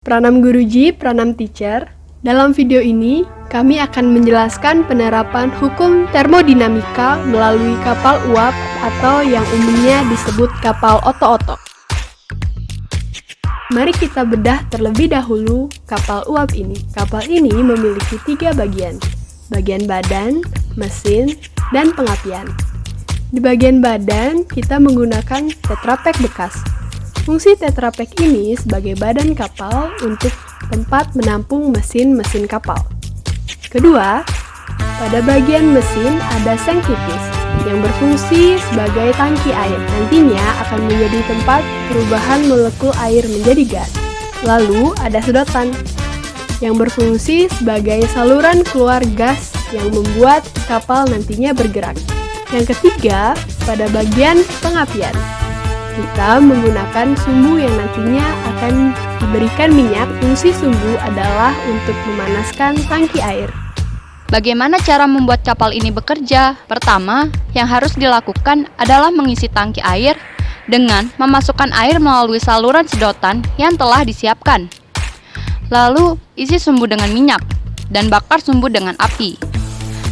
Pranam Guruji, Pranam Teacher. Dalam video ini, kami akan menjelaskan penerapan hukum termodinamika melalui kapal uap atau yang umumnya disebut kapal oto-oto. Mari kita bedah terlebih dahulu kapal uap ini. Kapal ini memiliki 3 bagian: bagian badan, mesin, dan pengapian. Di bagian badan, kita menggunakan tetrapack bekas. Fungsi tetrapack ini sebagai badan kapal untuk tempat menampung mesin-mesin kapal. Kedua, pada bagian mesin ada seng tipis yang berfungsi sebagai tangki air. Nantinya akan menjadi tempat perubahan molekul air menjadi gas. Lalu ada sedotan yang berfungsi sebagai saluran keluar gas yang membuat kapal nantinya bergerak. Yang ketiga, pada bagian pengapian, kita menggunakan sumbu yang nantinya akan diberikan minyak. Fungsi sumbu adalah untuk memanaskan tangki air. Bagaimana cara membuat kapal ini bekerja? Pertama, yang harus dilakukan adalah mengisi tangki air dengan memasukkan air melalui saluran sedotan yang telah disiapkan. Lalu, isi sumbu dengan minyak dan bakar sumbu dengan api.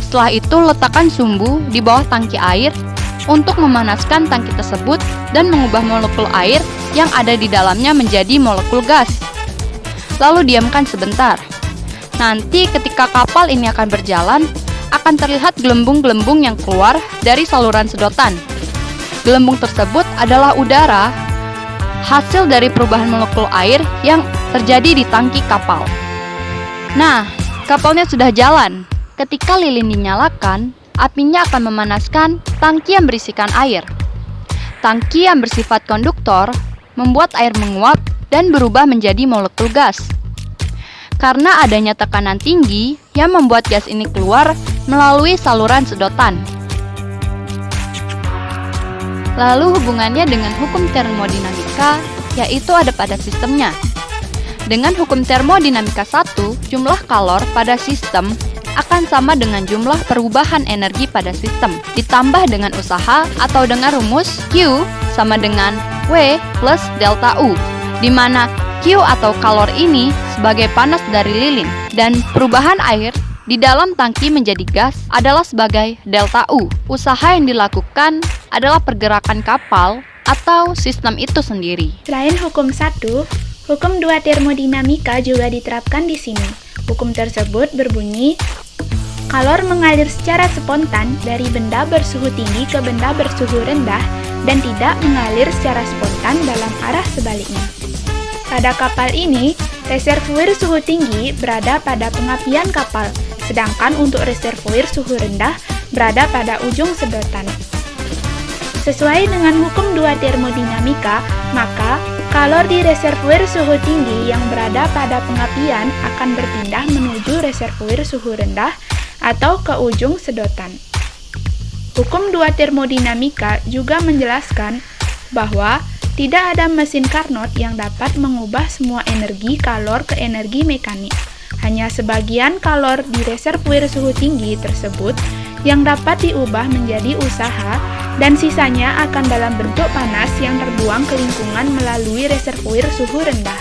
Setelah itu, letakkan sumbu di bawah tangki air untuk memanaskan tangki tersebut dan mengubah molekul air yang ada di dalamnya menjadi molekul gas. Lalu diamkan sebentar. Nanti ketika kapal ini akan berjalan, akan terlihat gelembung-gelembung yang keluar dari saluran sedotan. Gelembung tersebut adalah udara, hasil dari perubahan molekul air yang terjadi di tangki kapal. Nah, kapalnya sudah jalan. Ketika lilin dinyalakan, apinya akan memanaskan tangki yang berisikan air. Tangki yang bersifat konduktor membuat air menguap dan berubah menjadi molekul gas. Karena adanya tekanan tinggi yang membuat gas ini keluar melalui saluran sedotan. Lalu hubungannya dengan hukum termodinamika, yaitu ada pada sistemnya. Dengan hukum termodinamika 1, jumlah kalor pada sistem akan sama dengan jumlah perubahan energi pada sistem, ditambah dengan usaha atau dengan rumus Q sama dengan W plus delta U, di mana Q atau kalor ini sebagai panas dari lilin, dan perubahan air di dalam tangki menjadi gas adalah sebagai delta U. Usaha yang dilakukan adalah pergerakan kapal atau sistem itu sendiri. Selain hukum 1, hukum 2 termodinamika juga diterapkan di sini. Hukum tersebut berbunyi, kalor mengalir secara spontan dari benda bersuhu tinggi ke benda bersuhu rendah dan tidak mengalir secara spontan dalam arah sebaliknya. Pada kapal ini, reservoir suhu tinggi berada pada pengapian kapal, sedangkan untuk reservoir suhu rendah berada pada ujung sedotan. Sesuai dengan hukum 2 termodinamika, maka kalor di reservoir suhu tinggi yang berada pada pengapian akan berpindah menuju reservoir suhu rendah atau ke ujung sedotan. Hukum 2 termodinamika juga menjelaskan bahwa tidak ada mesin Carnot yang dapat mengubah semua energi kalor ke energi mekanik. Hanya sebagian kalor di reservoir suhu tinggi tersebut yang dapat diubah menjadi usaha, dan sisanya akan dalam bentuk panas yang terbuang ke lingkungan melalui reservoir suhu rendah.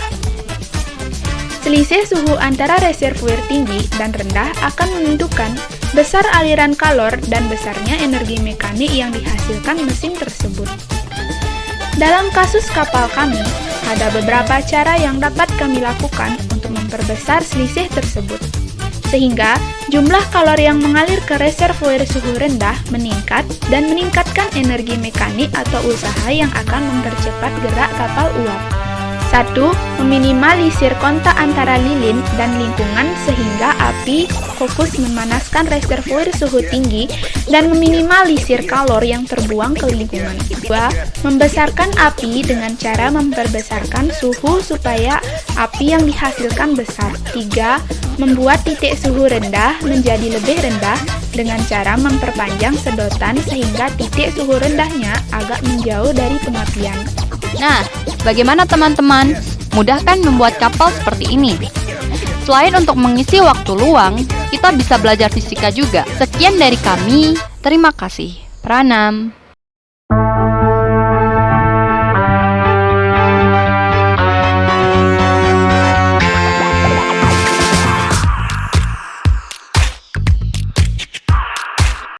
Selisih suhu antara reservoir tinggi dan rendah akan menentukan besar aliran kalor dan besarnya energi mekanik yang dihasilkan mesin tersebut. Dalam kasus kapal kami, ada beberapa cara yang dapat kami lakukan untuk memperbesar selisih tersebut, sehingga jumlah kalor yang mengalir ke reservoir suhu rendah meningkat dan meningkatkan energi mekanik atau usaha yang akan mempercepat gerak kapal uap. 1. Meminimalisir kontak antara lilin dan lingkungan sehingga api fokus memanaskan reservoir suhu tinggi dan meminimalisir kalor yang terbuang ke lingkungan. 2. Membesarkan api dengan cara memperbesarkan suhu supaya api yang dihasilkan besar. 3. Membuat titik suhu rendah menjadi lebih rendah dengan cara memperpanjang sedotan sehingga titik suhu rendahnya agak menjauh dari pengapian. Nah, bagaimana teman-teman? Mudah kan membuat kapal seperti ini? Selain untuk mengisi waktu luang, kita bisa belajar fisika juga. Sekian dari kami, terima kasih. Pranam.